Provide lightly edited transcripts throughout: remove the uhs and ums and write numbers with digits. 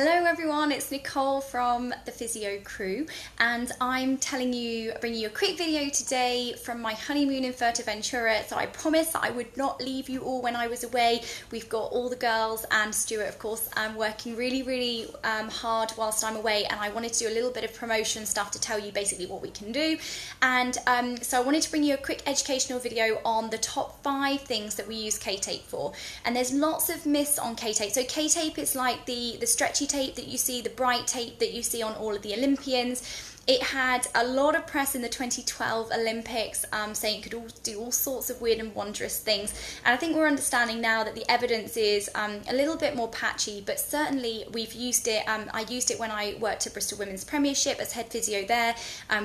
Hello everyone, it's Nicole from the Physio crew, and I'm bringing you a quick video today from my honeymoon in Fuerteventura. So I promised that I would not leave you all when I was away. We've got all the girls and Stuart, of course, working really hard whilst I'm away, and I wanted to do a little bit of promotion stuff to tell you basically what we can do. And so I wanted to bring you a quick educational video on the top 5 things that we use KTape for. And there's lots of myths on KTape. So KTape is like the stretchy tape that you see, the bright tape that you see on all of the Olympians. It had a lot of press in the 2012 Olympics, saying it could do all sorts of weird and wondrous things. And I think we're understanding now that the evidence is a little bit more patchy, but certainly we've used it. I used it when I worked at Bristol Women's Premiership as head physio there.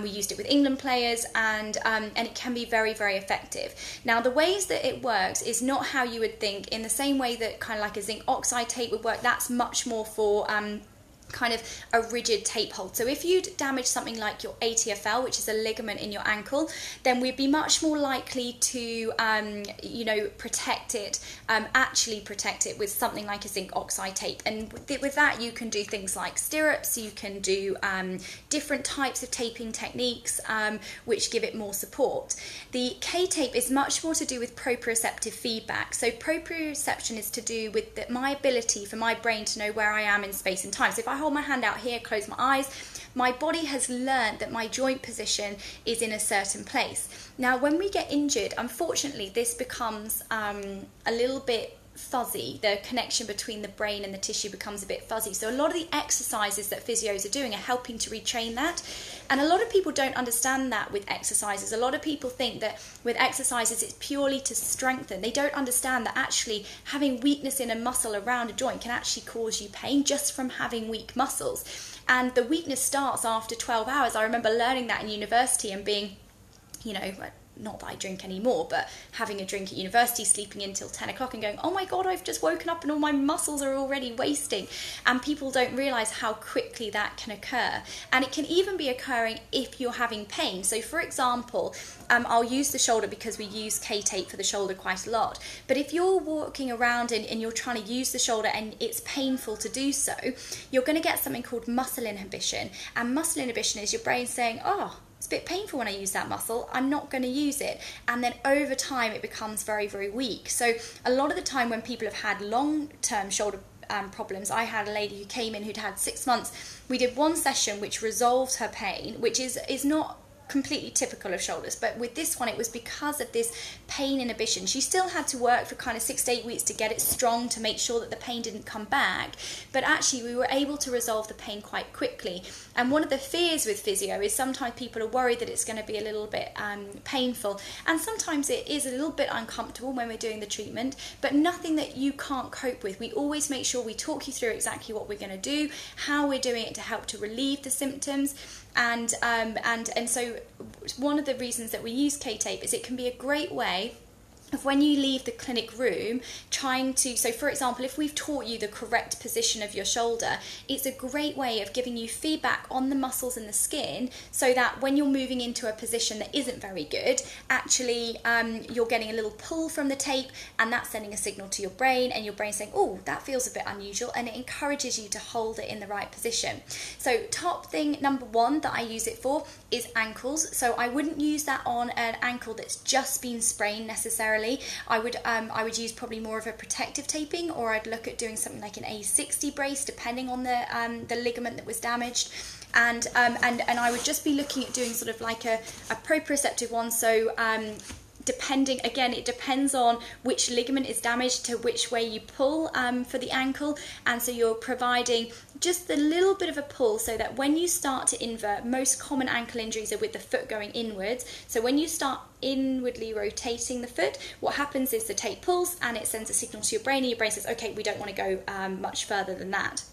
We used it with England players, and it can be very effective. Now, the ways that it works is not how you would think. In the same way that kind of like a zinc oxide tape would work, that's much more for kind of a rigid tape hold. So if you'd damage something like your ATFL, which is a ligament in your ankle, then we'd be much more likely to actually protect it with something like a zinc oxide tape. And with that you can do things like stirrups, you can do different types of taping techniques which give it more support. The KTape is much more to do with proprioceptive feedback. So proprioception is to do with my ability for my brain to know where I am in space and time. So if I hold my hand out here, close my eyes, my body has learned that my joint position is in a certain place. Now, when we get injured, unfortunately, this becomes a little bit fuzzy. The connection between the brain and the tissue becomes a bit fuzzy. So a lot of the exercises that physios are doing are helping to retrain that. And a lot of people don't understand that with exercises. A lot of people think that with exercises it's purely to strengthen. They don't understand that actually having weakness in a muscle around a joint can actually cause you pain just from having weak muscles. And the weakness starts after 12 hours. I remember learning that in university and being, not that I drink anymore, but having a drink at university, sleeping until 10 o'clock and going, oh my God, I've just woken up and all my muscles are already wasting. And people don't realise how quickly that can occur. And it can even be occurring if you're having pain. So for example, I'll use the shoulder because we use KTape for the shoulder quite a lot. But if you're walking around and you're trying to use the shoulder and it's painful to do so, you're going to get something called muscle inhibition. And muscle inhibition is your brain saying, oh, it's a bit painful when I use that muscle, I'm not going to use it. And then over time it becomes very weak. So a lot of the time when people have had long-term shoulder problems, I had a lady who came in who'd had 6 months. We did one session which resolved her pain, which is not completely typical of shoulders, but with this one it was because of this pain inhibition. She still had to work for kind of 6 to 8 weeks to get it strong to make sure that the pain didn't come back, but actually we were able to resolve the pain quite quickly. And one of the fears with physio is sometimes people are worried that it's going to be a little bit painful, and sometimes it is a little bit uncomfortable when we're doing the treatment, but nothing that you can't cope with. We always make sure we talk you through exactly what we're going to do, how we're doing it to help to relieve the symptoms. And so one of the reasons that we use KTape is it can be a great way of when you leave the clinic room so for example, if we've taught you the correct position of your shoulder, it's a great way of giving you feedback on the muscles and the skin, so that when you're moving into a position that isn't very good, actually you're getting a little pull from the tape, and that's sending a signal to your brain, and your brain's saying, oh, that feels a bit unusual, and it encourages you to hold it in the right position. So top thing number 1 that I use it for is ankles. So I wouldn't use that on an ankle that's just been sprained necessarily. I would use probably more of a protective taping, or I'd look at doing something like an A60 brace depending on the ligament that was damaged. And I would just be looking at doing sort of like a proprioceptive one. So depending, again, it depends on which ligament is damaged to which way you pull for the ankle, and so you're providing just a little bit of a pull so that when you start to invert, most common ankle injuries are with the foot going inwards. So when you start inwardly rotating the foot, what happens is the tape pulls and it sends a signal to your brain, and your brain says, okay, we don't want to go much further than that.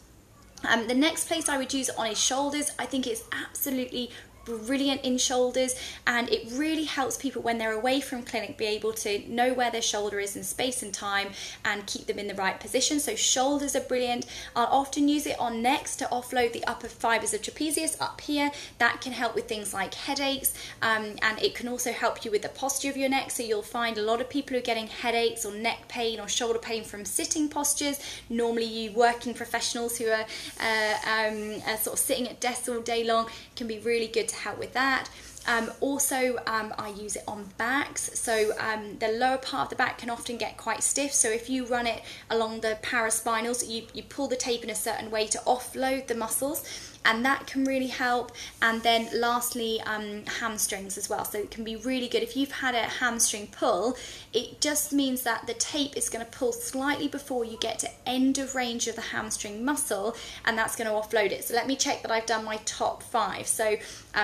The next place I would use it on is shoulders. I think it's absolutely brilliant in shoulders, and it really helps people when they're away from clinic be able to know where their shoulder is in space and time and keep them in the right position. So shoulders are brilliant. I'll often use it on necks to offload the upper fibers of trapezius up here. That can help with things like headaches, and it can also help you with the posture of your neck. So you'll find a lot of people who are getting headaches or neck pain or shoulder pain from sitting postures. Normally you working professionals who are sort of sitting at desks all day long, can be really good to help with that. I use it on backs, so the lower part of the back can often get quite stiff, so if you run it along the paraspinals, you pull the tape in a certain way to offload the muscles, and that can really help. And then lastly, hamstrings as well, so it can be really good if you've had a hamstring pull. It just means that the tape is going to pull slightly before you get to end of range of the hamstring muscle, and that's going to offload it. So let me check that I've done my top 5. So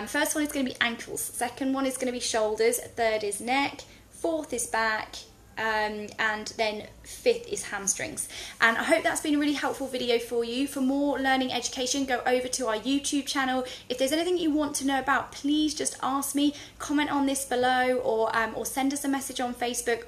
first one is going to be ankles, second one is going to be shoulders, third is neck, fourth is back, and then fifth is hamstrings. And I hope that's been a really helpful video for you. For more learning education, go over to our YouTube channel. If there's anything you want to know about, please just ask me, comment on this below, or send us a message on Facebook.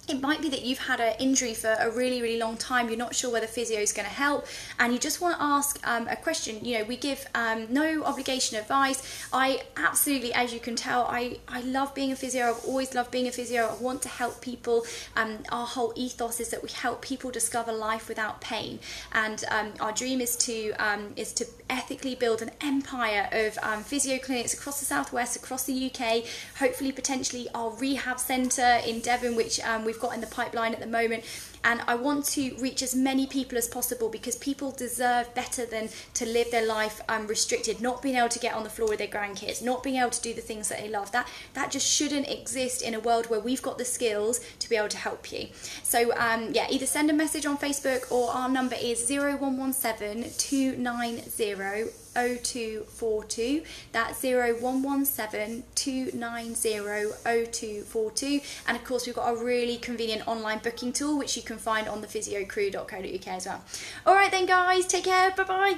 It might be that you've had an injury for a really, really long time, you're not sure whether physio is going to help, and you just want to ask a question. You know, we give no obligation advice. I absolutely, as you can tell, I love being a physio. I've always loved being a physio. I want to help people. Our whole ethos is that we help people discover life without pain, and our dream is to ethically build an empire of physio clinics across the southwest, across the UK, hopefully potentially our rehab centre in Devon, which we've got in the pipeline at the moment. And I want to reach as many people as possible, because people deserve better than to live their life restricted, not being able to get on the floor with their grandkids, not being able to do the things that they love. That just shouldn't exist in a world where we've got the skills to be able to help you. So yeah, either send a message on Facebook, or our number is 0117 290 0242. That's 0117 290 0242. And of course, we've got a really convenient online booking tool which you can find on the physiocrew.co.uk as well. All right then, guys, take care. Bye bye.